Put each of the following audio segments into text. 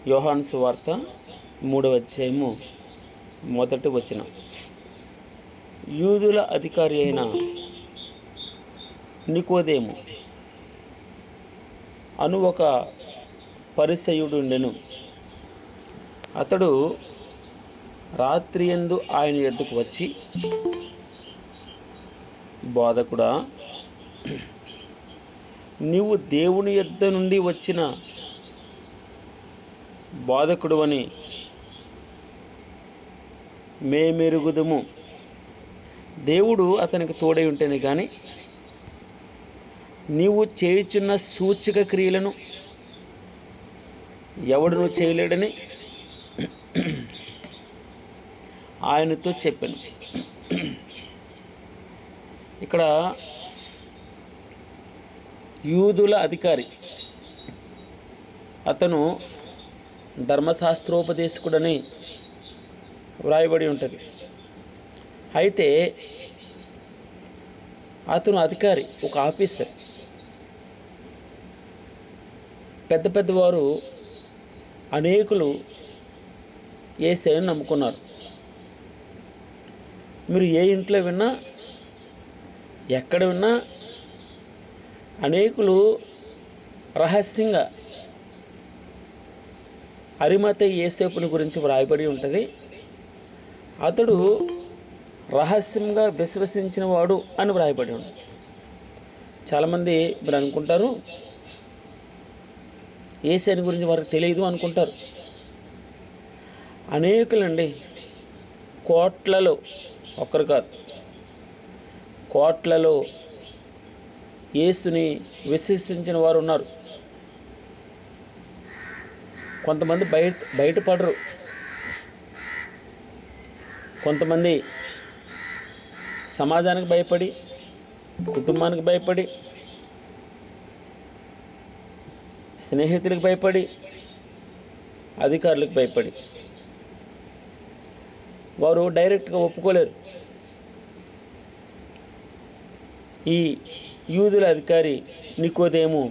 యోహాను సువార్త 3వ అధ్యాయము 1వ వచనం. యూదుల అధికారి అయిన నికోదేము అను ఒక పరిసయ్యుడుండెను. అతడు రాత్రియందు ఆయన యొద్దకు వచ్చి, బోధకుడా, నీవు దేవుని యొద్ద నుండి వచ్చిన బోధకుడు అని మేమెరుగుదుము. దేవుడు అతనికి తోడై ఉంటేనే కానీ నీవు చేయుచున్న సూచక క్రియలను ఎవడును చేయలేడని ఆయనతో చెప్పాను. ఇక్కడ యూదుల అధికారి, అతను ధర్మశాస్త్రోపదేశకుడని వ్రాయబడి ఉంటుంది. అయితే అతను అధికారి, ఒక ఆఫీసర్. పెద్ద పెద్దవారు అనేకులు యేసయ్యను నమ్ముకున్నారు. మీరు ఏ ఇంట్లో విన్నా, ఎక్కడ విన్నా అనేకులు రహస్యంగా అరిమతయి యోసేపుని గురించి వ్రాయబడి ఉంటుంది. అతడు రహస్యంగా విశ్వసించిన వాడు అని వ్రాయబడి ఉంటుంది. చాలామంది మీరు అనుకుంటారు, యేసయ్యని గురించి వారికి తెలియదు అనుకుంటారు. అనేకులండి, కోట్లలో, ఒక్కరు కాదు, కోట్లలో యేసుని విశ్వసించిన వారు ఉన్నారు. కొంతమంది బయటపడరు. కొంతమంది సమాజానికి భయపడి, కుటుంబానికి భయపడి, స్నేహితులకు భయపడి, అధికారులకు భయపడి వారు డైరెక్ట్గా ఒప్పుకోలేరు. ఈ యూదుల అధికారి నికోదేము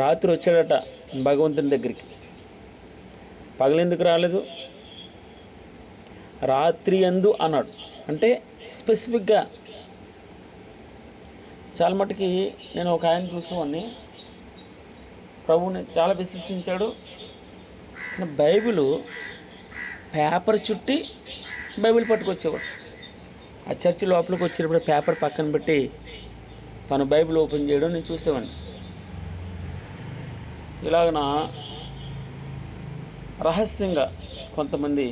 రాత్రి వచ్చాడట భగవంతుని దగ్గరికి. పగలెందుకు రాలేదు? రాత్రి యందు అన్నాడు. అంటే స్పెసిఫిక్గా. చాలా మటుకి నేను ఒక ఆయన చూసామని ప్రభువుని చాలా విశ్వసించాడు. బైబిల్ పేపర్ చుట్టి బైబిల్ పట్టుకొచ్చేవాడు. ఆ చర్చి లోపలికి వచ్చినప్పుడు పేపర్ పక్కన పెట్టి తన బైబిల్ ఓపెన్ చేయడం నేను చూసేవాడిని. ఇలాగన రహస్యంగా కొంతమంది,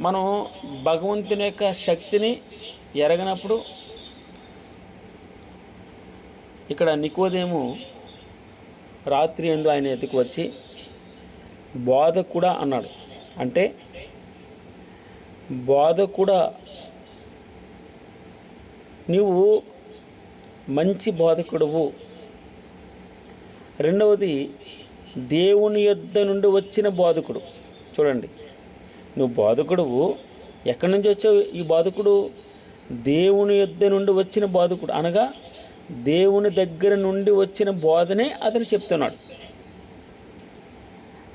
మనం భగవంతుని యొక్క శక్తిని ఎరగనప్పుడు, ఇక్కడ నికోదేము రాత్రి యందు ఆయన ఎత్తుకు వచ్చి బోధకుడా అన్నాడు. అంటే బోధకుడా, నీవు మంచి బోధకుడువు. రెండవది, దేవుని యొద్ద నుండి వచ్చిన బోధకుడు. చూడండి, నువ్వు బోధకుడువు, ఎక్కడి నుంచి వచ్చావు? ఈ బోధకుడు దేవుని యొద్ద నుండి వచ్చిన బోధకుడు, అనగా దేవుని దగ్గర నుండి వచ్చిన బోధనే అతను చెప్తున్నాడు.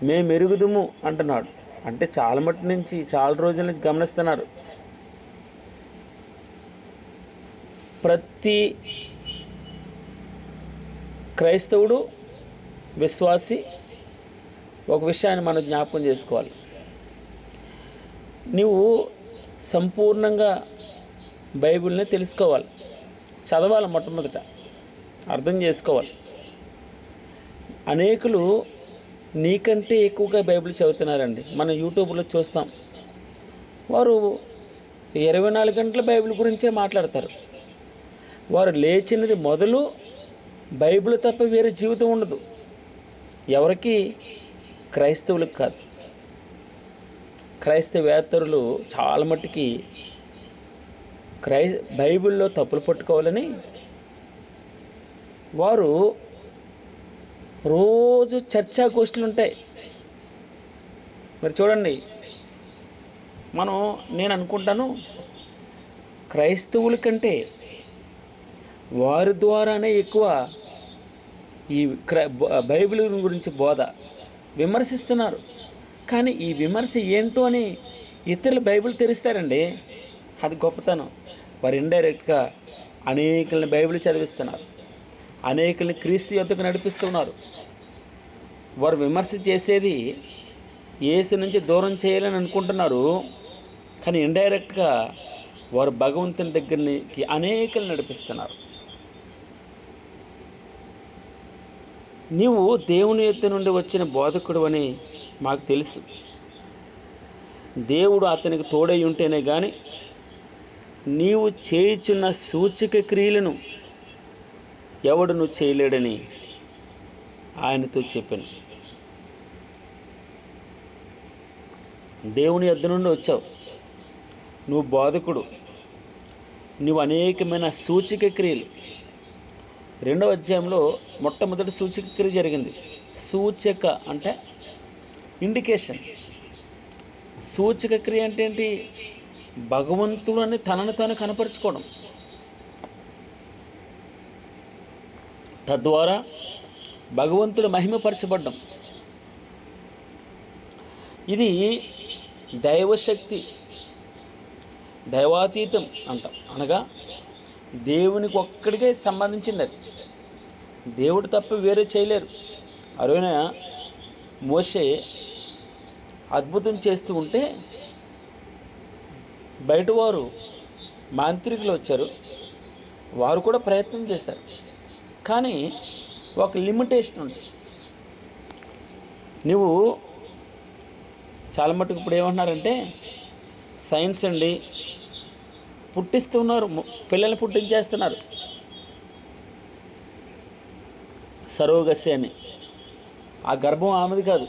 మేము ఎరుగుదుము అంటున్నాడు. అంటే చాలా మట్టి నుంచి, చాలా రోజుల నుంచి గమనిస్తున్నారు. ప్రతి క్రైస్తవుడు, విశ్వాసి ఒక విషయాన్ని మనం జ్ఞాపకం చేసుకోవాలి. నువ్వు సంపూర్ణంగా బైబిల్ని తెలుసుకోవాలి, చదవాలి, మొట్టమొదట అర్థం చేసుకోవాలి. అనేకులు నీకంటే ఎక్కువగా బైబిల్ చదువుతున్నారండి. మనం యూట్యూబ్లో చూస్తాం, వారు 24 గంటల బైబిల్ గురించే మాట్లాడతారు. వారు లేచినది మొదలు బైబిల్ తప్ప వేరే జీవితం ఉండదు. ఎవరికి? క్రైస్తవులకు కాదు. క్రైస్తవేతరులు చాలా మట్టుకి బైబిల్లో తప్పులు పట్టుకోవాలని వారు రోజు చర్చా గోష్ఠులు ఉంటాయి. మరి చూడండి, నేను అనుకుంటాను, క్రైస్తవుల కంటే వారి ద్వారానే ఎక్కువ ఈ బైబిల్ గురించి బోధ విమర్శిస్తున్నారు. కానీ ఈ విమర్శ ఏంటో అని ఇతరులు బైబిల్ తెరుస్తారండి. అది గొప్పతనం. వారు ఇండైరెక్ట్గా అనేకుల్ని బైబిల్ చదివిస్తున్నారు, అనేకుల్ని క్రీస్తు యొద్దకు నడిపిస్తున్నారు. వారు విమర్శ చేసేది యేసు నుంచి దూరం చేయాలని అనుకుంటున్నారు. కానీ ఇండైరెక్ట్గా వారు భగవంతుని దగ్గరికి అనేకులు నడిపిస్తున్నారు. నీవు దేవుని యొద్ద నుండి వచ్చిన బోధకుడు అని మాకు తెలుసు. దేవుడు అతనికి తోడై ఉంటేనే కానీ నీవు చేయుచున్న సూచక క్రియలను ఎవడును చేయలేడని ఆయనతో చెప్పాను. దేవుని యొద్ద నుండి వచ్చావు, నువ్వు బోధకుడు, నువ్వు అనేకమైన సూచక క్రియలు. 2వ అధ్యాయంలో మొట్టమొదటి సూచక క్రియ జరిగింది. సూచక అంటే ఇండికేషన్. సూచక క్రియ అంటే ఏంటి? భగవంతుడని తనను తాను కనపరుచుకోవడం. తద్వారా భగవంతుడు మహిమపరచబడ్డం. ఇది దైవశక్తి, దైవాతీతం అంటాం. అనగా దేవునికి ఒక్కడికే సంబంధించింది అది. దేవుడు తప్ప వేరే చేయలేరు. అరుణ మోషే అద్భుతం చేస్తూ ఉంటే బయట వారు మాంత్రికులు వచ్చారు, వారు కూడా ప్రయత్నం చేశారు. కానీ ఒక లిమిటేషన్ ఉంది. నువ్వు చాలా మటుకు ఇప్పుడు ఏమంటున్నారంటే సైన్స్ అండి, పుట్టిస్తున్నారు, పిల్లల్ని పుట్టించేస్తున్నారు. సరోగసి అని. ఆ గర్భం ఆమెది కాదు,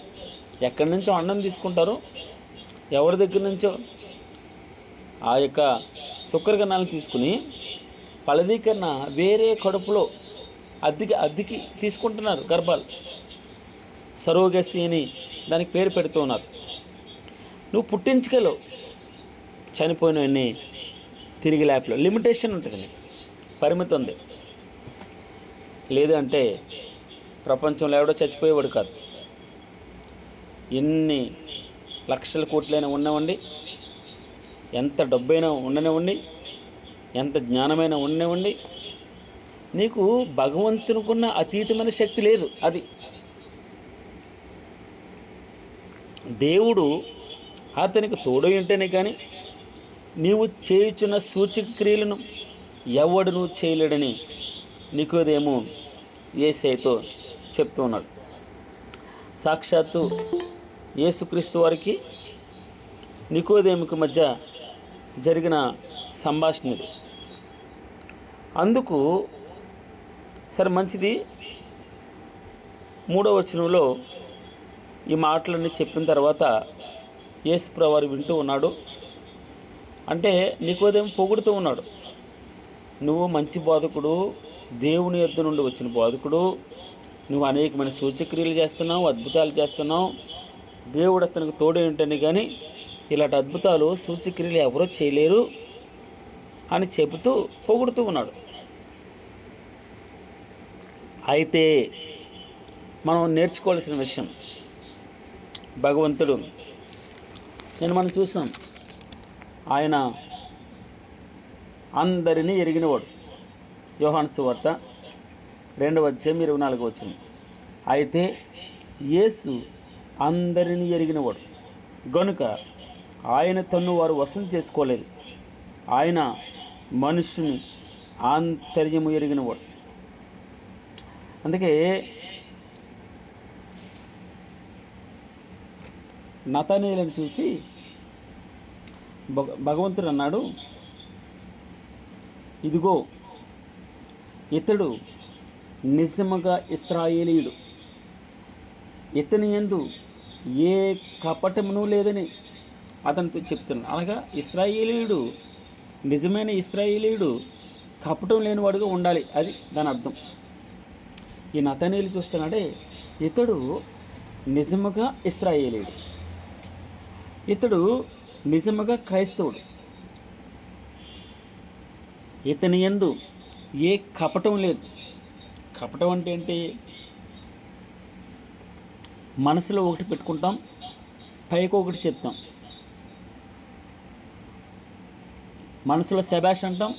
ఎక్కడి నుంచో అన్నం తీసుకుంటారు, ఎవరి దగ్గర నుంచో ఆ యొక్క శుక్రకణాలను తీసుకుని ఫలదీకరణ వేరే కడుపులో అద్దెకి తీసుకుంటున్నారు గర్భాలు. సరోగసి అని దానికి పేరు పెడుతూ ఉన్నారు. నువ్వు పుట్టించగలవు చనిపోయినవన్నీ తిరిగి ల్యాప్లో. లిమిటేషన్ ఉంటుంది, పరిమితి ఉంది. లేదంటే ప్రపంచంలో ఎవడో చచ్చిపోయేవాడు కాదు. ఎన్ని లక్షల కోట్లైనా ఉన్నవండి, ఎంత డబ్బైనా ఉండనివ్వండి, ఎంత జ్ఞానమైనా ఉండనివ్వండి, నీకు భగవంతునికున్న అతీతమైన శక్తి లేదు. అది దేవుడు అతనికి తోడై ఉంటేనే కానీ నీవు చేయుచున్న సూచక క్రియలను ఎవడును చేయలేడని నికోదేము యేసయ్యతో చెప్తూ ఉన్నాడు. సాక్షాత్తు యేసుక్రీస్తు వారికి నికోదేముకి మధ్య జరిగిన సంభాషణ ఇది. అందుకు సరే మంచిది, 3వ వచనంలో ఈ మాటలన్నీ చెప్పిన తర్వాత యేసుప్రభువు వారు వింటూ ఉన్నాడు. అంటే నికోదేము పొగుడుతూ ఉన్నాడు, నువ్వు మంచి బోధకుడు, దేవుని యొద్ద నుండి వచ్చిన బోధకుడు, నువ్వు అనేకమైన సూచక్రియలు చేస్తున్నావు, అద్భుతాలు చేస్తున్నావు, దేవుడు అతనికి తోడే ఉంటేనే కానీ ఇలాంటి అద్భుతాలు సూచక్రియలు ఎవరో చేయలేరు అని చెబుతూ పొగుడుతూ ఉన్నాడు. అయితే మనం నేర్చుకోవాల్సిన విషయం, భగవంతుడు మనం చూసాం, ఆయన అందరినీ ఎరిగినవాడు. యోహాను సువార్త 2వ అధ్యాయం 24వ వచనం. అయితే యేసు అందరినీ ఎరిగినవాడు గనుక ఆయన తన్ను వారు వశం చేసుకోలేదు. ఆయన మనుషుని ఆంతర్యము ఎరిగినవాడు. అందుకే నతనీయులను చూసి భగవంతుడు అన్నాడు, ఇదిగో ఇతడు నిజముగా ఇశ్రాయేలీయుడు, ఇతని యందు ఏ కపటమును లేదని అతనితో చెప్తున్నాడు. అనగా ఇశ్రాయేలీయుడు, నిజమైన ఇశ్రాయేలీయుడు కపటం లేనివాడుగా ఉండాలి, అది దాని అర్థం. ఈ నతనీయులు చూస్తున్నాడే, ఇతడు నిజముగా ఇశ్రాయేలీయుడు, ఇతడు నిజముగా క్రైస్తవుడు, ఇతని యందు ఏ కపటం లేదు. కపటం అంటే ఏంటి? మనసులో ఒకటి పెట్టుకుంటాం, పైకి ఒకటి చెప్తాం. మనసులో శభాష్ అంటాం,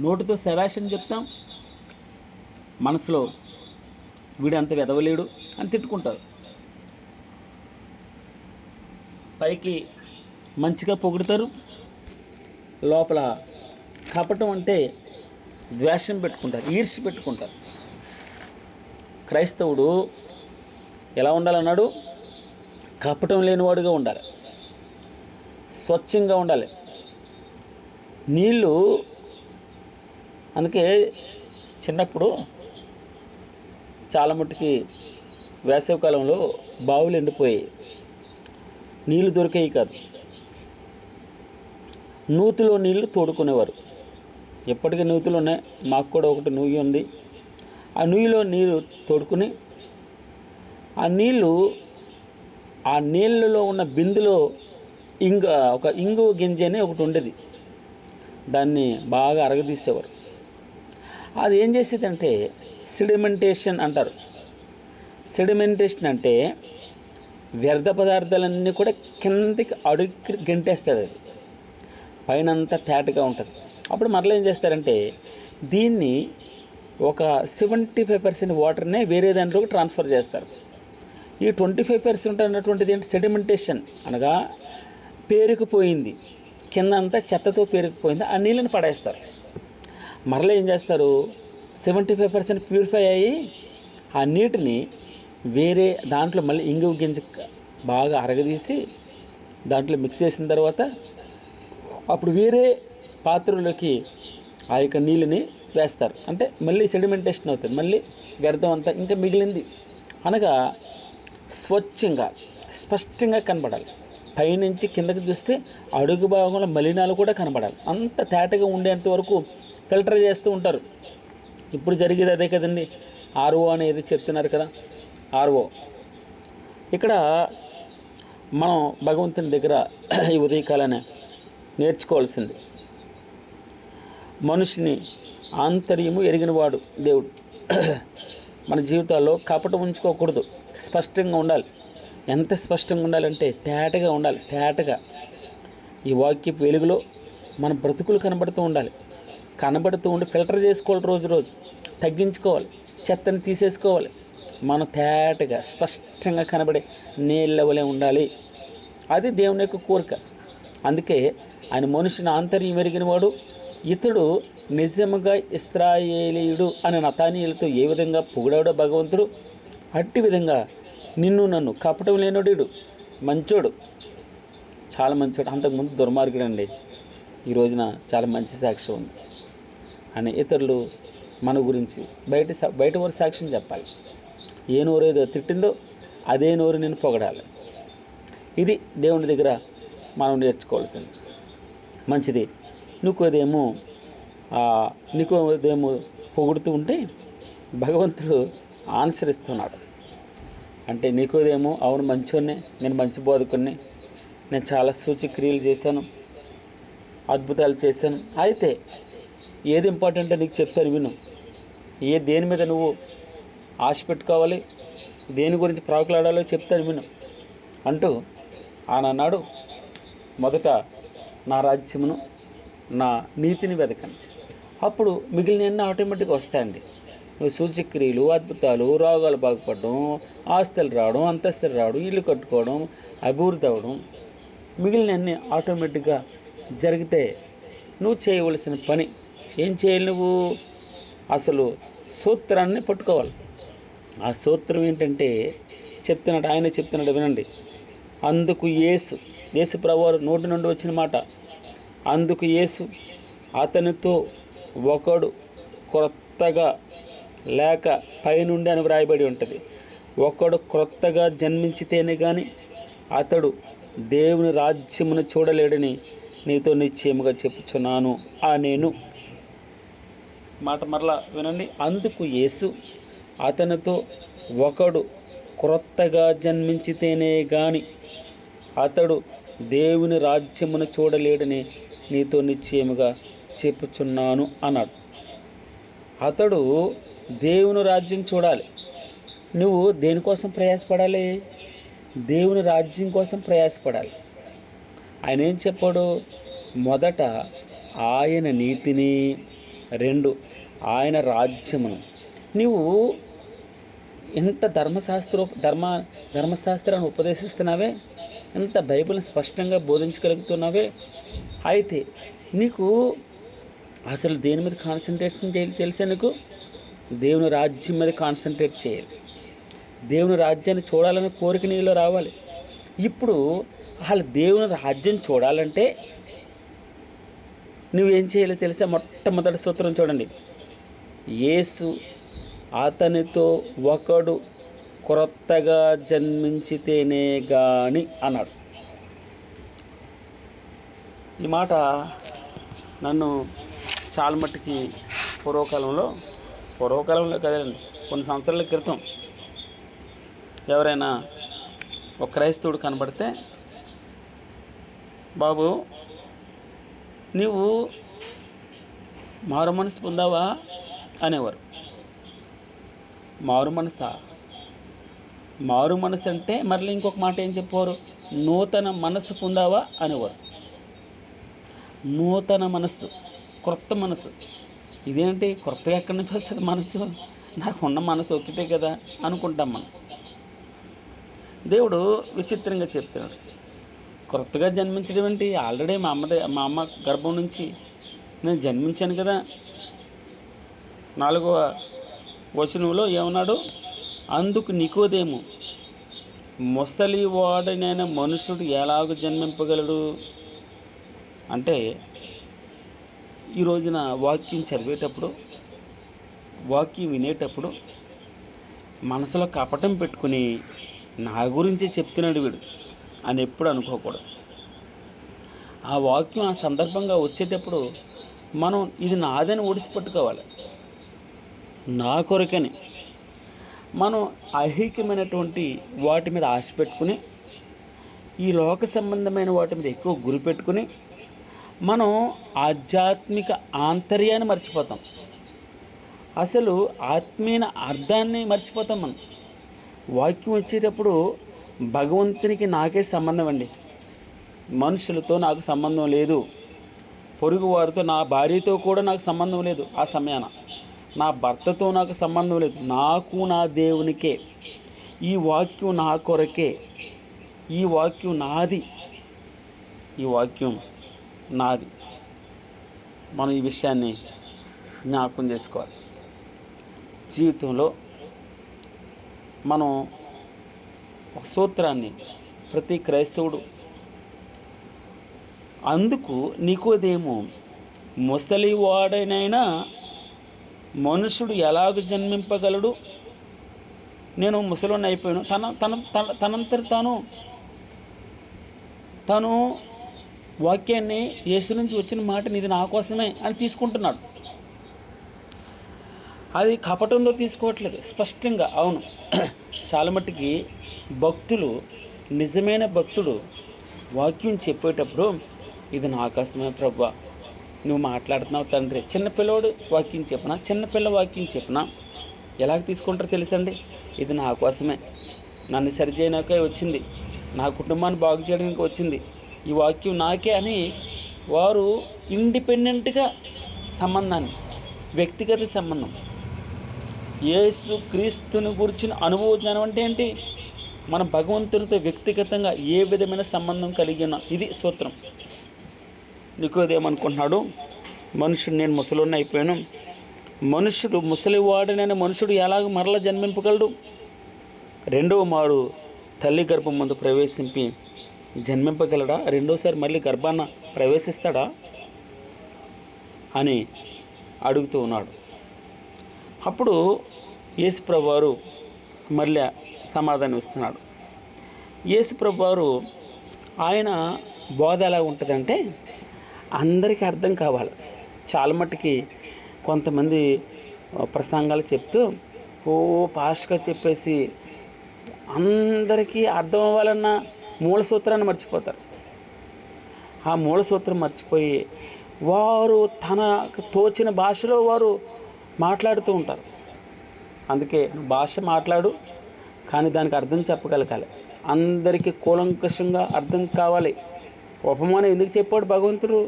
నోటితో శభాష్ అని చెప్తాం, మనసులో వీడంత వెదవలేడు అని తిట్టుకుంటారు. పైకి మంచిగా పొగుడుతారు, లోపల కపటం అంటే ద్వేషం పెట్టుకుంటారు, ఈర్ష్య పెట్టుకుంటారు. క్రైస్తవుడు ఎలా ఉండాలన్నాడు? కపటం లేనివాడుగా ఉండాలి, స్వచ్ఛంగా ఉండాలి. నీళ్ళు అందుకే చిన్నప్పుడు చాలా మట్టుకి వేసవికాలంలో బావులు ఎండిపోయాయి, నీళ్ళు దొరికేవి కాదు. నూతిలో నీళ్లు తోడుకునేవారు. ఎప్పటికీ నూతులు ఉన్నాయి, మాకు కూడా ఒకటి నూయి ఉంది. ఆ నూయిలో నీరు తోడుకుని ఆ నీళ్ళలో ఉన్న బిందులో ఒక ఇంగు గింజ అని ఒకటి ఉండేది, దాన్ని బాగా అరగదీసేవారు. అది ఏం చేసేదంటే సెడిమెంటేషన్ అంటారు. సెడిమెంటేషన్ అంటే వ్యర్థ పదార్థాలన్నీ కూడా కిందకి అడుగు గెంటేస్తుంది. అది పైనంతా తేటగా ఉంటుంది. అప్పుడు మరలా ఏం చేస్తారంటే దీన్ని ఒక 75% వాటర్నే వేరే దాంట్లోకి ట్రాన్స్ఫర్ చేస్తారు. ఈ 25% అన్నటువంటిది ఏంటి? సెడిమెంటేషన్ అనగా పేరుకుపోయింది, కింద అంతా చెత్తతో పేరుకుపోయింది, ఆ నీళ్ళని పడేస్తారు. మరలా ఏం చేస్తారు? 75% ప్యూరిఫై అయ్యి ఆ నీటిని వేరే దాంట్లో మళ్ళీ ఇంగువ గింజ బాగా అరగదీసి దాంట్లో మిక్స్ చేసిన తర్వాత అప్పుడు వేరే పాత్రలోకి ఆ యొక్క నీళ్ళని వేస్తారు. అంటే మళ్ళీ సెడిమెంటేషన్ అవుతుంది, మళ్ళీ వ్యర్థం అంతా ఇంకా మిగిలింది అనగా స్వచ్ఛంగా స్పష్టంగా కనబడాలి. పైనుంచి కిందకి చూస్తే అడుగు భాగంలో మలినాలు కూడా కనబడాలి. అంత తేటగా ఉండేంత వరకు ఫిల్టర్ చేస్తూ ఉంటారు. ఇప్పుడు జరిగేది అదే కదండి, ఆర్ఓ అనేది చెప్తున్నారు కదా. ఆర్ఓ ఇక్కడ మనం భగవంతుని దగ్గర ఈ ఉదయకాలనే నేర్చుకోవాల్సింది, మనిషిని ఆంతర్యము ఎరిగినవాడు దేవుడు. మన జీవితాల్లో కపటం ఉంచుకోకూడదు, స్పష్టంగా ఉండాలి. ఎంత స్పష్టంగా ఉండాలంటే తేటగా ఉండాలి. తేటగా ఈ వాక్యపు వెలుగులో మన బ్రతుకులు కనబడుతూ ఉండాలి. కనబడుతూ ఉండి ఫిల్టర్ చేసుకోవాలి, రోజు తగ్గించుకోవాలి, చెత్తని తీసేసుకోవాలి. మనం తేటగా స్పష్టంగా కనబడే నీళ్ళ వలె ఉండాలి. అది దేవుని యొక్క కోరిక. అందుకే ఆయన మనిషిని ఆంతర్యం ఎరిగినవాడు, ఇతడు నిజముగా ఇశ్రాయేలీయుడు అని నతానీయులతో ఏ విధంగా పొగిడాడో భగవంతుడు, అట్టి విధంగా నిన్ను నన్ను కపటం లేనోడు, మంచోడు, చాలా మంచోడు. అంతకుముందు దుర్మార్గుడు అండి, ఈ రోజున చాలా మంచి సాక్ష్యం ఉంది అని ఇతరులు మన గురించి బయట వారి సాక్ష్యం చెప్పాలి. ఏ నోరు ఏదో తిట్టిందో అదే నోరు నేను పొగడాలి. ఇది దేవుని దగ్గర మనం నేర్చుకోవాల్సింది. మంచిది. నీకోదేమో పొగుడుతూ ఉంటే భగవంతుడు ఆన్సరిస్తున్నాడు. అంటే నీకోదేమో అవును మంచోన్నే, నేను మంచి బోధకుడిని, నేను చాలా సూచక్రియలు చేశాను, అద్భుతాలు చేశాను. అయితే ఏది ఇంపార్టెంట్ నీకు చెప్తాను విను. దేని మీద నువ్వు ఆశ పెట్టుకోవాలి, దేని గురించి ప్రాకులాడాలో చెప్తాను విను అంటూ ఆనాడు మొదట నా రాజ్యమును నా నీతిని వెతకండి, అప్పుడు మిగిలిన ఆటోమేటిక్గా వస్తాయండి. నువ్వు సూచక్రియలు, అద్భుతాలు, రోగాలు బాగుపడడం, ఆస్తులు రావడం, అంతస్తులు రావడం, ఇల్లు కట్టుకోవడం, అభివృద్ధి అవ్వడం, మిగిలినన్నీ ఆటోమేటిక్గా జరిగితే నువ్వు చేయవలసిన పని ఏం చేయాలి? నువ్వు అసలు సూత్రాన్ని పట్టుకోవాలి. ఆ సూత్రం ఏంటంటే ఆయన చెప్తున్నాడు వినండి. అందుకు యేసు ప్రభువారు నోటి నుండి వచ్చిన మాట. అందుకు యేసు అతనితో ఒకడు క్రొత్తగా లేక పైనుండి అని వ్రాయబడి ఉంటుంది. ఒకడు క్రొత్తగా జన్మించితేనే కానీ అతడు దేవుని రాజ్యమును చూడలేడని నీతో నిశ్చయముగా చెప్పుచున్నాను. నేను మాట మరలా వినండి. అందుకు యేసు అతనితో ఒకడు క్రొత్తగా జన్మించితేనే గాని అతడు దేవుని రాజ్యమును చూడలేడని నీతో నిశ్చయముగా చెప్పుచున్నాను అన్నాడు. అతడు దేవుని రాజ్యం చూడాలి. నువ్వు దేనికోసం ప్రయాసపడాలి? దేవుని రాజ్యం కోసం ప్రయాసపడాలి. ఆయన ఏం చెప్పాడు? మొదట ఆయన నీతిని, 2 ఆయన రాజ్యమును. నువ్వు ఎంత ధర్మశాస్త్రాన్ని ఉపదేశిస్తున్నావే, ఎంత బైబిల్ని స్పష్టంగా బోధించగలుగుతున్నావే, అయితే నీకు అసలు దేని మీద కాన్సన్ట్రేషన్ చేయాలి తెలుసా? నీకు దేవుని రాజ్యం మీద కాన్సన్ట్రేట్ చేయాలి. దేవుని రాజ్యాన్ని చూడాలనే కోరిక నీలో రావాలి. ఇప్పుడు అసలు దేవుని రాజ్యం చూడాలంటే నువ్వేం చేయాలో తెలుసా? మొట్టమొదటి సూత్రం చూడండి. యేసు అతనితో ఒకడు క్రొత్తగా జన్మించితేనే గాని అన్నాడు. ఈ మాట నన్ను చాలా మట్టుకి పూర్వకాలంలో కదండి, కొన్ని సంవత్సరాల క్రితం ఎవరైనా ఒక క్రైస్తవుడు కనబడితే, బాబు నీవు మారు మనసు పొందావా అనేవారు. మారు మనసు అంటే మళ్ళీ ఇంకొక మాట ఏం చెప్పేవారు? నూతన మనసు పొందావా అనేవారు. నూతన మనస్సు, క్రొత్త మనసు. ఇదేంటి కొత్తగా ఎక్కడి నుంచి వస్తుంది మనసు? నాకున్న మనసు ఒకటే కదా అనుకుంటాం మనం. దేవుడు విచిత్రంగా చెప్తున్నాడు. కొత్తగా జన్మించడం ఏంటి? ఆల్రెడీ మా అమ్మ గర్భం నుంచి నేను జన్మించాను కదా. 4వ వచనంలో ఏమన్నాడు? అందుకు నికోదేము, ముసలివాడనైన మనుషుడు ఎలాగ జన్మింపగలడు అంటే, ఈ రోజున వాక్యం చదివేటప్పుడు, వాక్యం వినేటప్పుడు మనసులో కపటం పెట్టుకుని నా గురించి చెప్తున్నాడు వీడు అని ఎప్పుడు అనుకోకూడదు. ఆ వాక్యం ఆ సందర్భంగా వచ్చేటప్పుడు మనం ఇది నాదని ఒడిసిపట్టుకోవాలి. నా కొరకని మనం ఐహికమైనటువంటి వాటి మీద ఆశ పెట్టుకుని, ఈ లోక సంబంధమైన వాటి మీద ఎక్కువ గురి పెట్టుకుని మనం ఆధ్యాత్మిక ఆంతర్యాన్ని మర్చిపోతాం. అసలు ఆత్మీయ అర్థాన్ని మర్చిపోతాం మనం. వాక్యం వచ్చేటప్పుడు భగవంతునికి నాకే సంబంధం అండి, మనుషులతో నాకు సంబంధం లేదు, పొరుగు వారితో, నా భార్యతో కూడా నాకు సంబంధం లేదు, ఆ సమయాన నా భర్తతో నాకు సంబంధం లేదు, నాకు నా దేవునికే. ఈ వాక్యం నా కొరకే, ఈ వాక్యం నాది, ఈ వాక్యం నాది. మనం ఈ విషయాన్ని జ్ఞాపకం చేసుకోవాలి. జీవితంలో మనం ఒక సూత్రాన్ని ప్రతి క్రైస్తవుడు, అందుకు నికోదేము, ముసలివాడనైనా మనుషుడు ఎలాగ జన్మింపగలడు? నేను ముసలివాడిని అయిపోయాను. తనంతట తను వాక్యాన్ని, యేసు నుంచి వచ్చిన మాటని ఇది నా కోసమే అని తీసుకుంటున్నాడు. అది కపటంతో తీసుకోవట్లేదు, స్పష్టంగా. అవును, చాలా మట్టుకి భక్తులు, నిజమైన భక్తుడు వాక్యం చెప్పేటప్పుడు ఇది నా కోసమే ప్రభువా, నువ్వు మాట్లాడుతున్నావు తండ్రి. చిన్నపిల్లవాడు వాక్యం చెప్పినా, చిన్నపిల్ల వాక్యం చెప్పినా ఎలాగ తీసుకుంటారో తెలుసండి? ఇది నా కోసమే, నన్ను సరిచేయడానికే వచ్చింది, నా కుటుంబాన్ని బాగు చేయడానికి వచ్చింది, ఈ వాక్యం నాకే అని వారు ఇండిపెండెంట్గా సంబంధాన్ని, వ్యక్తిగత సంబంధం, యేసు క్రీస్తుని గురించిన అనుభవ జ్ఞానం అంటే ఏంటి? మన భగవంతునితో వ్యక్తిగతంగా ఏ విధమైన సంబంధం కలిగి ఉన్నా. ఇది సూత్రం. నికోదేమనుకుంటున్నాడు, మనుషుడు, నేను ముసలివాడిని అయిపోయాను, మనుషుడు, ముసలివాడనైన మనుషుడు ఎలాగ మరలా జన్మింపగలడు? 2వ మారు తల్లి గర్భం ముందు ప్రవేశింపి జన్మింపగలడా? రెండోసారి మళ్ళీ గర్భాన ప్రవేశిస్తాడా అని అడుగుతూ ఉన్నాడు. అప్పుడు యేసుప్రభు వారు మళ్ళీ సమాధానం ఇస్తున్నాడు. యేసుప్రభు వారు ఆయన బోధ ఎలా ఉంటుందంటే అందరికీ అర్థం కావాలి. చాలా మట్టుకి కొంతమంది ప్రసంగాలు చెప్తూ ఫాస్ట్గా చెప్పేసి అందరికీ అర్థం అవ్వాలన్న మూల సూత్రాన్ని మర్చిపోతారు. ఆ మూల సూత్రం మర్చిపోయి వారు తనకు తోచిన భాషలో వారు మాట్లాడుతూ ఉంటారు. అందుకే భాష మాట్లాడు, కానీ దానికి అర్థం చెప్పగలగాలి, అందరికీ కూలంకషంగా అర్థం కావాలి. ఉపమానం ఎందుకు చెప్పాడు భగవంతుడు?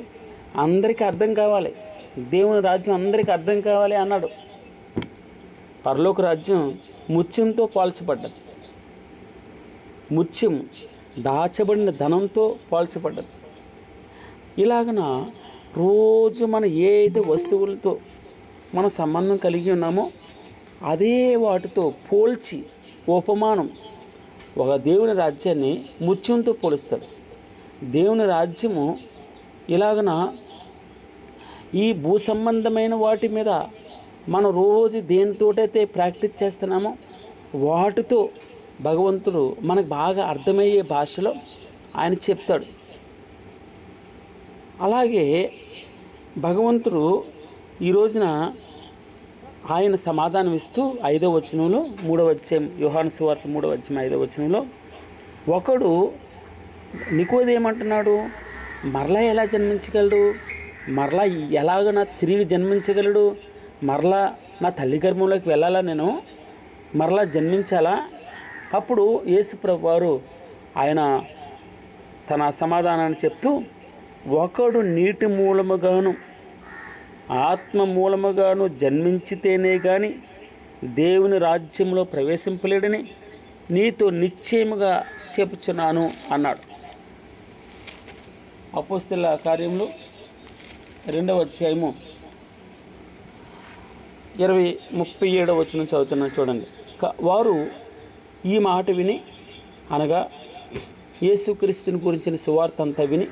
అందరికీ అర్థం కావాలి, దేవుని రాజ్యం అందరికీ అర్థం కావాలి అన్నాడు. పరలోక రాజ్యం ముత్యంతో పోల్చబడ్డది, ముత్యం దాచబడిన ధనంతో పోల్చబడ్డది. ఇలాగన రోజు మనం ఏ అయితే వస్తువులతో మనం సంబంధం కలిగి ఉన్నామో అదే వాటితో పోల్చి ఉపమానం ఒక దేవుని రాజ్యాన్ని ముత్యంతో పోలుస్తాడు. దేవుని రాజ్యము ఇలాగన ఈ భూ సంబంధమైన వాటి మీద మనం రోజు దేనితోటైతే ప్రాక్టీస్ చేస్తున్నామో వాటితో భగవంతుడు మనకు బాగా అర్థమయ్యే భాషలో ఆయన చెప్తాడు. అలాగే భగవంతుడు ఈ రోజున ఆయన సమాధానం ఇస్తూ 5వ వచనంలో 3వ అధ్యాయం యోహాను సువార్త 3వ అధ్యాయం 5వ వచనంలో ఒకడు నికోదేమంటున్నాడు, మరలా ఎలా జన్మించగలడు, మరలా ఎలాగ తిరిగి జన్మించగలడు, మరలా నా తల్లి గర్భంలోకి వెళ్ళాలా, నేను మరలా జన్మించాలా? అప్పుడు యేసు ప్రభు వారు ఆయన తన సమాధానాన్ని చెప్తూ, ఒకడు నీటి మూలముగాను ఆత్మ మూలముగాను జన్మించితేనే కానీ దేవుని రాజ్యంలో ప్రవేశింపలేడని నీతో నిశ్చయముగా చెప్పుచున్నాను అన్నాడు. అపోస్తలుల కార్యములు 2వ అధ్యాయము 37వ వచనం చదువుతున్నాను చూడండి. వారు ఈ మాట విని, అనగా యేసుక్రీస్తుని గురించిన సువార్త అంతా విని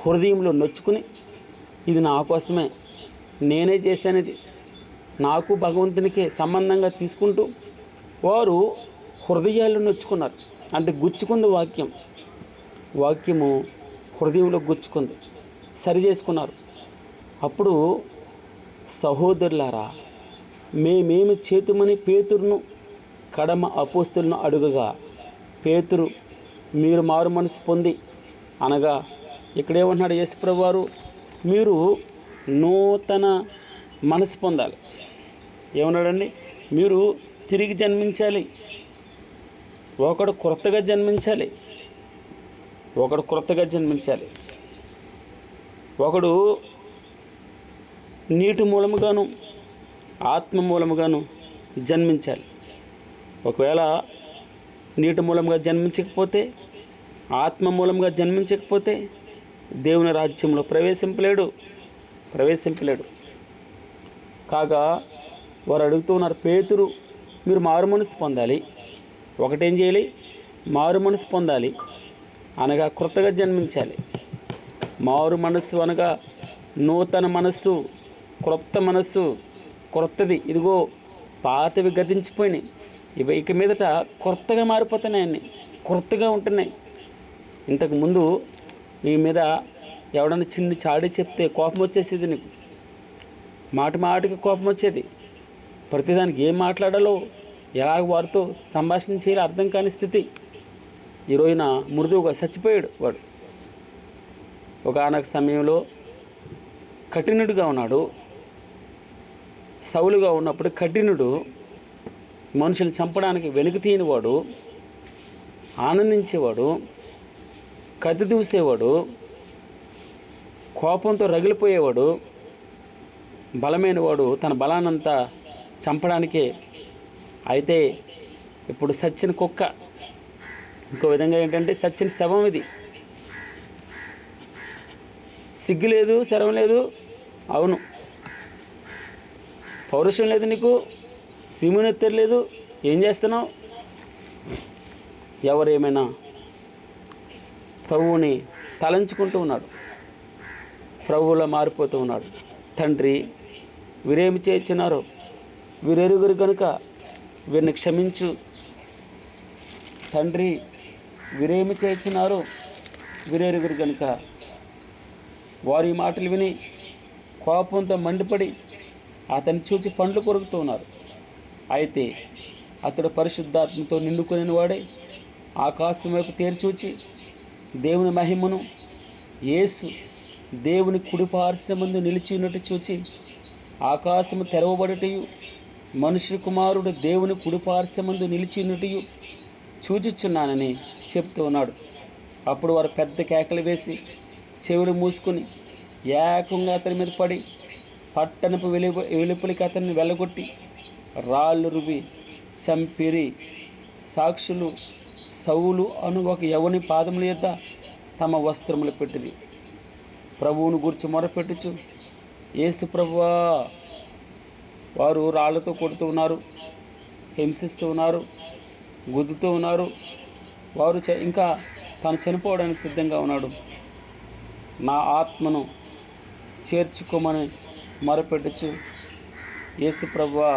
హృదయంలో నొచ్చుకుని, ఇది నా కోసమే, నేనే చేశానిది, నాకు భగవంతునికి సంబంధంగా తీసుకుంటూ వారు హృదయాల్లో నొచ్చుకున్నారు. అంటే గుచ్చుకుంది వాక్యము హృదయంలో గుచ్చుకుంది, సరి చేసుకున్నారు. అప్పుడు సహోదరులారా, మేమేమి చేతుమని పేతురును కడమ అపోస్తులను అడుగగా, పేతురు మీరు మారు మనసు పొంది, అనగా ఇక్కడేమన్నాడు యేసుప్రభు వారు, మీరు నూతన మనసు పొందాలి. ఏమన్నాడండి? మీరు తిరిగి జన్మించాలి, ఒకడు కొత్తగా జన్మించాలి, ఒకడు నీటి మూలముగాను ఆత్మ మూలముగాను జన్మించాలి. ఒకవేళ నీటి మూలంగా జన్మించకపోతే, ఆత్మ మూలంగా జన్మించకపోతే దేవుని రాజ్యంలో ప్రవేశింపలేడు. కాగా వారు అడుగుతున్నారు, పేతురు మీరు మారు మనసు పొందాలి, ఒకటేం చేయాలి? మారు మనసు పొందాలి, అనగా క్రొత్తగా జన్మించాలి. మారు మనస్సు అనగా నూతన మనస్సు, క్రొత్త మనస్సు, క్రొత్తది. ఇదిగో పాతవి గతించిపోయినాయి, ఇవి ఇక మీదట కొత్తగా మారిపోతున్నాయన్ని, కొత్తగా ఉంటున్నాయి. ఇంతకుముందు నీ మీద ఎవడన్నా చిన్ని చాడి చెప్తే కోపం వచ్చేసేది, నీకు మాటికి కోపం వచ్చేది. ప్రతిదానికి ఏం మాట్లాడాలో, ఎలాగ వారితో సంభాషణ చేయాలో అర్థం కాని స్థితి. ఈ రోజున మృదువుగా చచ్చిపోయాడు వాడు. ఒకానొక సమయంలో కఠినుడిగా ఉన్నాడు. సౌలుగా ఉన్నప్పుడు కఠినుడు, మనుషులు చంపడానికి వెనుక తీయనివాడు, ఆనందించేవాడు, కత్తి దూసేవాడు, కోపంతో రగిలిపోయేవాడు, బలమైన వాడు, తన బలాన్నంతా చంపడానికే. అయితే ఇప్పుడు సచ్చిన కుక్క, ఇంకో విధంగా ఏంటంటే సచ్చిన శవం. ఇది సిగ్గు లేదు, శరం లేదు, అవును, పౌరుషం లేదు, నీకు సీమునెత్తరు లేదు, ఏం చేస్తున్నావు? ఎవరేమైనా ప్రభువుని తలంచుకుంటూ ఉన్నాడు, ప్రభువులో మారిపోతూ ఉన్నాడు. తండ్రి వీరేమి చేయించున్నారో వీరెరుగురు కనుక వీరిని క్షమించు. తండ్రి వీరేమి చేయించున్నారో వీరెరుగురు కనుక. వారి మాటలు విని కోపంతో మండిపడి అతన్ని చూచి పండ్లు కొరుకుతూ ఉన్నారు. అయితే అతడు పరిశుద్ధాత్మతో నిండుకుని వాడే ఆకాశం వైపు తేరిచూచి దేవుని మహిమను, యేసు దేవుని కుడిపార్శ్వమందు నిలిచి ఉన్నట్టు చూచి, ఆకాశము తెరవబడుటయు మనుష్య కుమారుడు దేవుని కుడిపార్శ్వమందు నిలిచినట్టు చూచుచున్నానని చెప్తూ ఉన్నాడు. అప్పుడు వారు పెద్ద కేకలు వేసి చెవులు మూసుకుని ఏకంగా అతని మీద పడి పట్టణపు వెలుపలికి అతన్ని వెళ్ళగొట్టి రాళ్ళు రువి చంపిరి. సాక్షులు సౌలు అను ఒక యవని పాదముల యొద్ద తమ వస్త్రములు పెట్టిరి. ప్రభువును గూర్చి మొరపెట్టుచు, యేసు ప్రభువా, వారు రాళ్లతో కొడుతూ ఉన్నారు, హింసిస్తూ ఉన్నారు, గుద్దుతూ ఉన్నారు. వారు ఇంకా తాను చనిపోవడానికి సిద్ధంగా ఉన్నాడు. నా ఆత్మను చేర్చుకోమని మొరపెట్టుచు, యేసు ప్రభువా,